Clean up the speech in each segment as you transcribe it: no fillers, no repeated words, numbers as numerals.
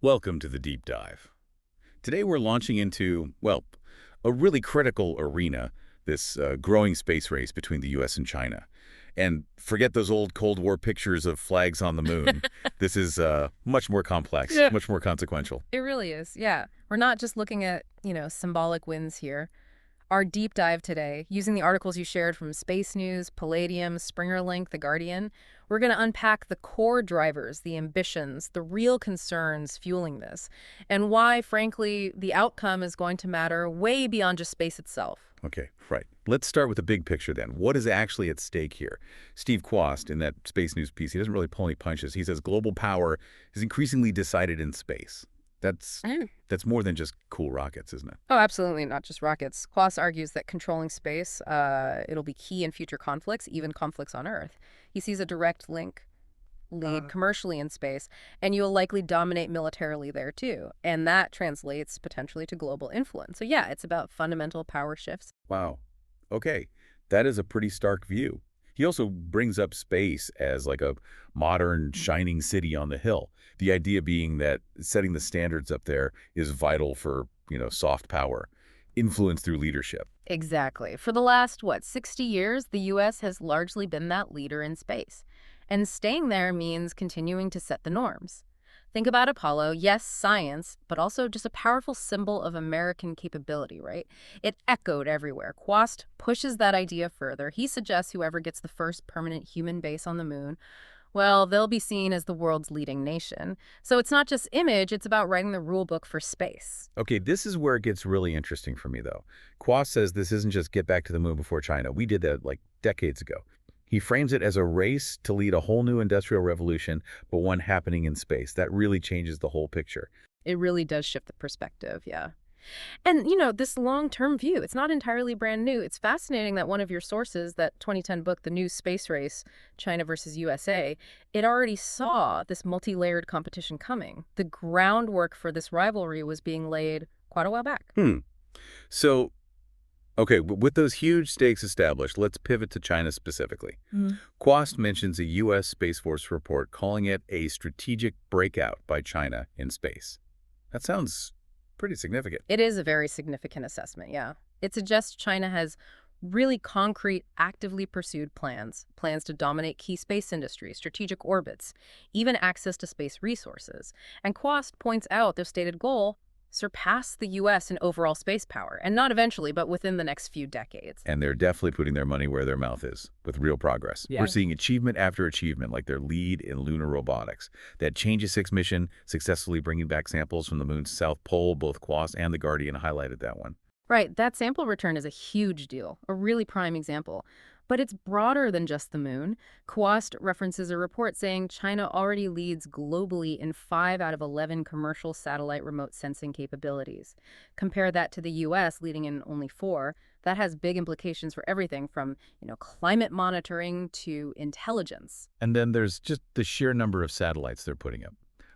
Welcome to the Deep Dive. Today we're launching into, well, a really critical arena, this growing space race between the US and China. And forget those old Cold War pictures of flags on the moon. This is much more complex, Yeah. much more consequential. It really is, yeah. We're not just looking at, symbolic wins here. Our deep dive today, using the articles you shared from Space News, Palladium, Springer Link, The Guardian, we're going to unpack the core drivers, the ambitions, the real concerns fueling this, and why, frankly, the outcome is going to matter way beyond just space itself. Okay, right. Let's start with the big picture then. What is actually at stake here? Steve Quast, in that Space News piece, he doesn't really pull any punches. He says global power is increasingly decided in space. That's Mm. that's more than just cool rockets, isn't it? Oh, absolutely, not just rockets. Klaus argues that controlling space, it'll be key in future conflicts, even conflicts on Earth. He sees a direct link lead commercially in space, and you'll likely dominate militarily there too. And that translates potentially to global influence. So yeah, it's about fundamental power shifts. Wow. Okay. That is a pretty stark view. He also brings up space as like a modern shining city on the hill. The idea being that setting the standards up there is vital for, soft power, influence through leadership. Exactly. For the last, 60 years, the US has largely been that leader in space. And staying there means continuing to set the norms. Think about Apollo, yes, science, but also just a powerful symbol of American capability, right? It echoed everywhere. Quast pushes that idea further. He suggests whoever gets the first permanent human base on the moon, well, they'll be seen as the world's leading nation. So it's not just image, it's about writing the rule book for space. Okay, this is where it gets really interesting for me, though. Quast says this isn't just get back to the moon before China. We did that like decades ago. He frames it as a race to lead a whole new industrial revolution, but one happening in space. That really changes the whole picture. It really does shift the perspective, yeah. And, this long-term view, it's not entirely brand new. It's fascinating that one of your sources, that 2010 book, The New Space Race, China versus USA, it already saw this multi-layered competition coming. The groundwork for this rivalry was being laid quite a while back. Hmm. So, okay, with those huge stakes established, let's pivot to China specifically. Mhm. Quast mentions a U.S. Space Force report calling it a strategic breakout by China in space. That sounds pretty significant. It is a very significant assessment, yeah. It suggests China has really concrete, actively pursued plans to dominate key space industries, strategic orbits, even access to space resources. And Quast points out their stated goal: surpass the U.S. in overall space power, and not eventually, but within the next few decades. And they're definitely putting their money where their mouth is with real progress. Yeah. We're seeing achievement after achievement, like their lead in lunar robotics. That Changes 6 mission, successfully bringing back samples from the moon's south pole, both Quast and The Guardian highlighted that one. Right, that sample return is a huge deal, a really prime example. But it's broader than just the moon. Quast references a report saying China already leads globally in 5 out of 11 commercial satellite remote sensing capabilities. Compare that to the US leading in only 4. That has big implications for everything from, climate monitoring to intelligence. And then there's just the sheer number of satellites they're putting up.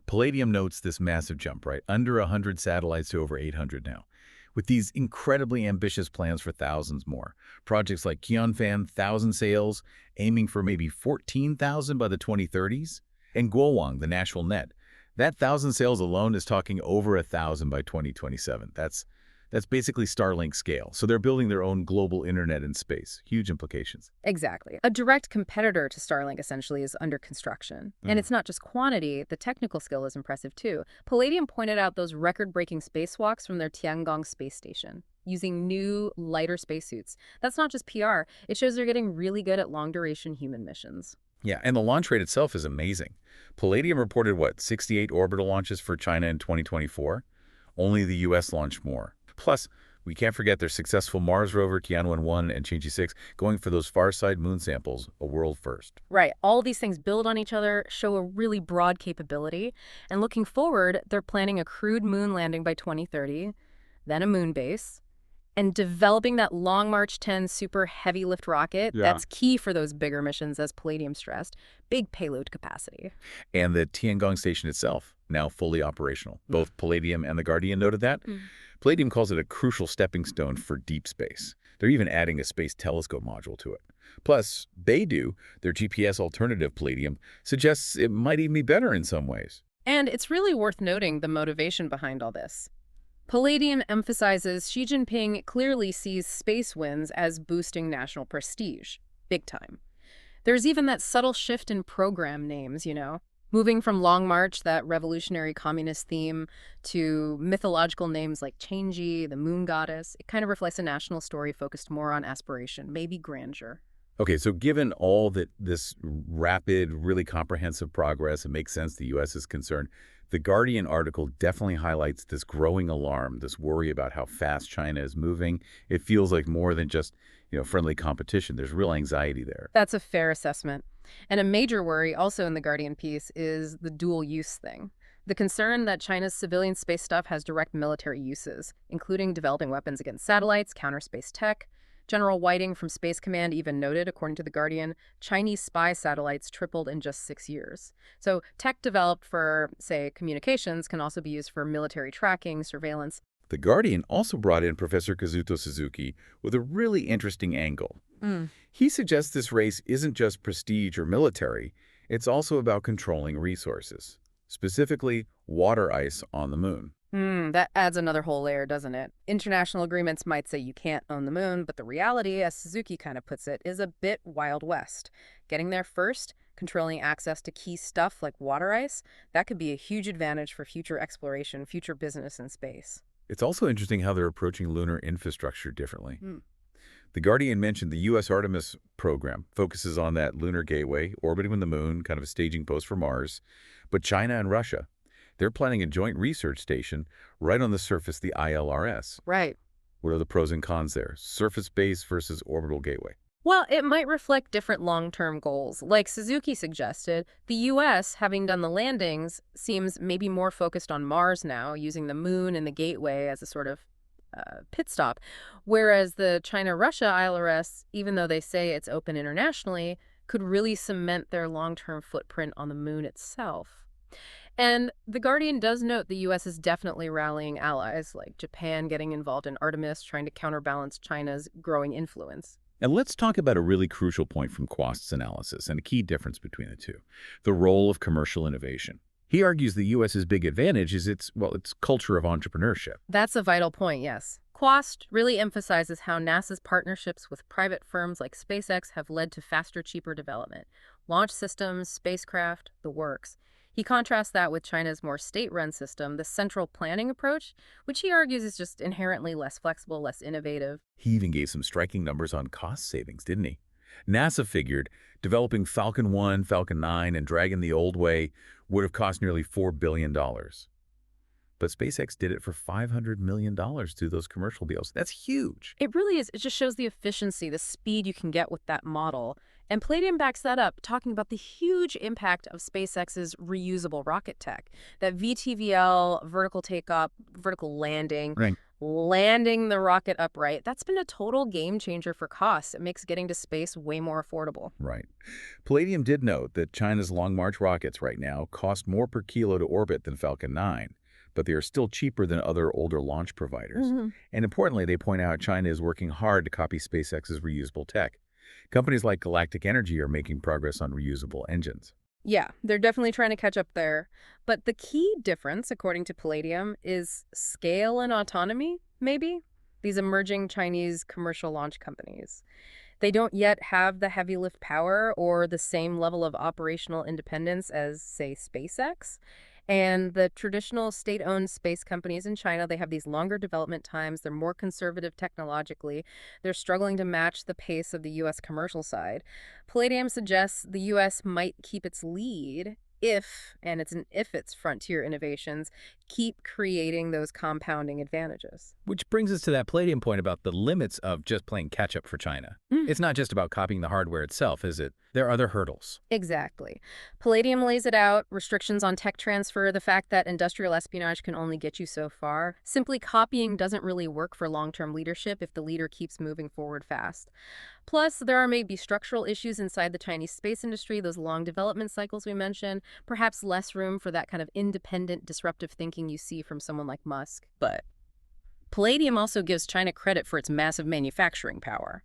Palladium notes this massive jump, right? Under 100 satellites to over 800 now, with these incredibly ambitious plans for thousands more. Projects like Qianfan, 1,000 sails, aiming for maybe 14,000 by the 2030s. And Guowang, the National Net. That 1,000 sails alone is talking over 1,000 by 2027. That's basically Starlink scale. So they're building their own global internet in space. Huge implications. Exactly. A direct competitor to Starlink essentially is under construction. And it's not just quantity, the technical skill is impressive too. Palladium pointed out those record-breaking spacewalks from their Tiangong space station using new, lighter spacesuits. That's not just PR. It shows they're getting really good at long-duration human missions. Yeah, and the launch rate itself is amazing. Palladium reported, 68 orbital launches for China in 2024? Only the U.S. launched more. Plus, we can't forget their successful Mars rover, Tianwen-1 and Chang'e 6, going for those far-side moon samples, a world first. Right. All these things build on each other, show a really broad capability. And looking forward, they're planning a crewed moon landing by 2030, then a moon base, and developing that Long March 10 super heavy lift rocket. Yeah. That's key for those bigger missions, as Palladium stressed. Big payload capacity. And the Tiangong station itself, now fully operational. Both Palladium and The Guardian noted that. Palladium calls it a crucial stepping stone for deep space. They're even adding a space telescope module to it. Plus, Beidou, their GPS alternative Palladium, suggests it might even be better in some ways. And it's really worth noting the motivation behind all this. Palladium emphasizes Xi Jinping clearly sees space wins as boosting national prestige. Big time. There's even that subtle shift in program names, moving from Long March, that revolutionary communist theme, to mythological names like Chang'e, the moon goddess. It kind of reflects a national story focused more on aspiration, maybe grandeur. Okay, so given all that this rapid, really comprehensive progress, it makes sense the U.S. is concerned. The Guardian article definitely highlights this growing alarm, this worry about how fast China is moving. It feels like more than just, friendly competition. There's real anxiety there. That's a fair assessment. And a major worry also in the Guardian piece is the dual use thing. The concern that China's civilian space stuff has direct military uses, including developing weapons against satellites, counter space tech. General Whiting from Space Command even noted, according to The Guardian, Chinese spy satellites tripled in just 6 years. So tech developed for, say, communications can also be used for military tracking, surveillance. The Guardian also brought in Professor Kazuto Suzuki with a really interesting angle. He suggests this race isn't just prestige or military, it's also about controlling resources, specifically water ice on the moon. That adds another whole layer, doesn't it? International agreements might say you can't own the moon, but the reality, as Suzuki kind of puts it, is a bit Wild West. Getting there first, controlling access to key stuff like water ice, that could be a huge advantage for future exploration, future business in space. It's also interesting how they're approaching lunar infrastructure differently. The Guardian mentioned the U.S. Artemis program focuses on that lunar gateway, orbiting the moon, kind of a staging post for Mars. But China and Russia, they're planning a joint research station right on the surface, the ILRS. Right. What are the pros and cons there? Surface base versus orbital gateway. Well, it might reflect different long-term goals. Like Suzuki suggested, the U.S., having done the landings, seems maybe more focused on Mars now, using the moon and the gateway as a sort of pit stop. Whereas the China-Russia ILRS, even though they say it's open internationally, could really cement their long-term footprint on the moon itself. And The Guardian does note the U.S. is definitely rallying allies, like Japan getting involved in Artemis, trying to counterbalance China's growing influence. And let's talk about a really crucial point from Quast's analysis and a key difference between the two, the role of commercial innovation. He argues the U.S.'s big advantage is its culture of entrepreneurship. That's a vital point, yes. Quast really emphasizes how NASA's partnerships with private firms like SpaceX have led to faster, cheaper development. Launch systems, spacecraft, the works. He contrasts that with China's more state-run system, the central planning approach, which he argues is just inherently less flexible, less innovative. He even gave some striking numbers on cost savings, didn't he? NASA figured developing Falcon 1, Falcon 9, and Dragon the old way would have cost nearly $4 billion. But SpaceX did it for $500 million through those commercial deals. That's huge. It really is. It just shows the efficiency, the speed you can get with that model. And Palladium backs that up, talking about the huge impact of SpaceX's reusable rocket tech. That VTVL, vertical takeoff, vertical landing, Right. landing the rocket upright, that's been a total game changer for costs. It makes getting to space way more affordable. Right. Palladium did note that China's Long March rockets right now cost more per kilo to orbit than Falcon 9, but they are still cheaper than other older launch providers. And importantly, they point out China is working hard to copy SpaceX's reusable tech. Companies like Galactic Energy are making progress on reusable engines. Yeah, they're definitely trying to catch up there. But the key difference, according to Palladium, is scale and autonomy, maybe? These emerging Chinese commercial launch companies. They don't yet have the heavy lift power or the same level of operational independence as, say, SpaceX. And the traditional state-owned space companies in China, they have these longer development times. They're more conservative technologically. They're struggling to match the pace of the U.S. commercial side. Palladium suggests the U.S. might keep its lead if, and it's an if it's frontier innovations, keep creating those compounding advantages. Which brings us to that Palladium point about the limits of just playing catch-up for China. It's not just about copying the hardware itself, is it? There are other hurdles. Exactly. Palladium lays it out, restrictions on tech transfer, the fact that industrial espionage can only get you so far. Simply copying doesn't really work for long-term leadership if the leader keeps moving forward fast. Plus, there are maybe structural issues inside the Chinese space industry, those long development cycles we mentioned, perhaps less room for that kind of independent, disruptive thinking you see from someone like Musk. But Palladium also gives China credit for its massive manufacturing power.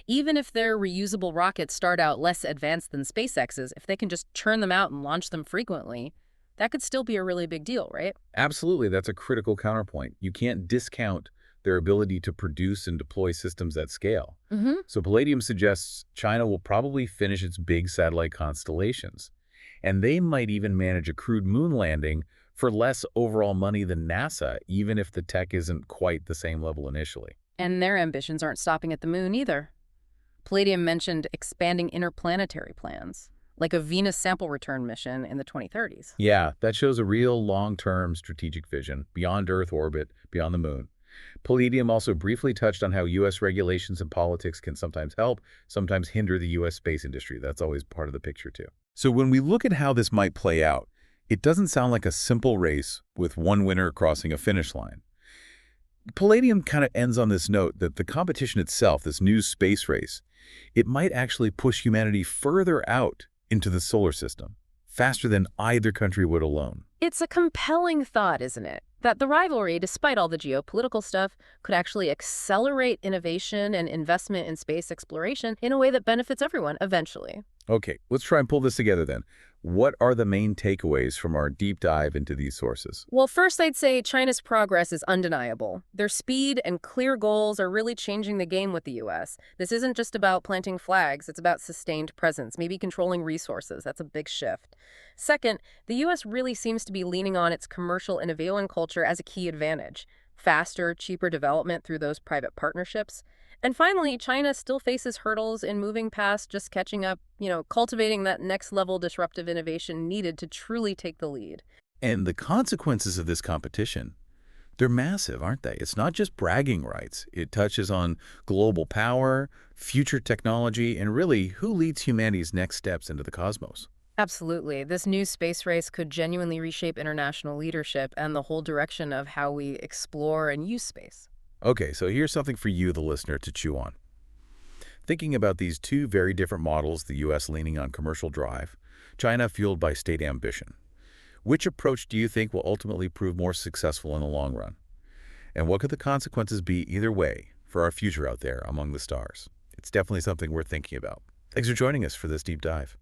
Even if their reusable rockets start out less advanced than SpaceX's, if they can just churn them out and launch them frequently, that could still be a really big deal, right? Absolutely, that's a critical counterpoint. You can't discount their ability to produce and deploy systems at scale. Mm-hmm. So Palladium suggests China will probably finish its big satellite constellations, and they might even manage a crewed moon landing for less overall money than NASA, even if the tech isn't quite the same level initially. And their ambitions aren't stopping at the moon either. Palladium mentioned expanding interplanetary plans, like a Venus sample return mission in the 2030s. Yeah, that shows a real long-term strategic vision, beyond Earth orbit, beyond the moon. Palladium also briefly touched on how U.S. regulations and politics can sometimes help, sometimes hinder the U.S. space industry. That's always part of the picture, too. So when we look at how this might play out, it doesn't sound like a simple race with one winner crossing a finish line. Palladium kind of ends on this note that the competition itself, this new space race, it might actually push humanity further out into the solar system, faster than either country would alone. It's a compelling thought, isn't it? That the rivalry, despite all the geopolitical stuff, could actually accelerate innovation and investment in space exploration in a way that benefits everyone eventually. Okay, let's try and pull this together then. What are the main takeaways from our deep dive into these sources? Well, first I'd say China's progress is undeniable. Their speed and clear goals are really changing the game with the U.S. This isn't just about planting flags, it's about sustained presence, maybe controlling resources. That's a big shift. Second, the U.S. really seems to be leaning on its commercial innovation culture as a key advantage. Faster, cheaper development through those private partnerships. And finally, China still faces hurdles in moving past just catching up, cultivating that next level disruptive innovation needed to truly take the lead. And the consequences of this competition, they're massive, aren't they? It's not just bragging rights. It touches on global power, future technology, and really who leads humanity's next steps into the cosmos. Absolutely. This new space race could genuinely reshape international leadership and the whole direction of how we explore and use space. Okay, so here's something for you, the listener, to chew on. Thinking about these two very different models, the U.S. leaning on commercial drive, China fueled by state ambition. Which approach do you think will ultimately prove more successful in the long run? And what could the consequences be either way for our future out there among the stars? It's definitely something worth thinking about. Thanks for joining us for this deep dive.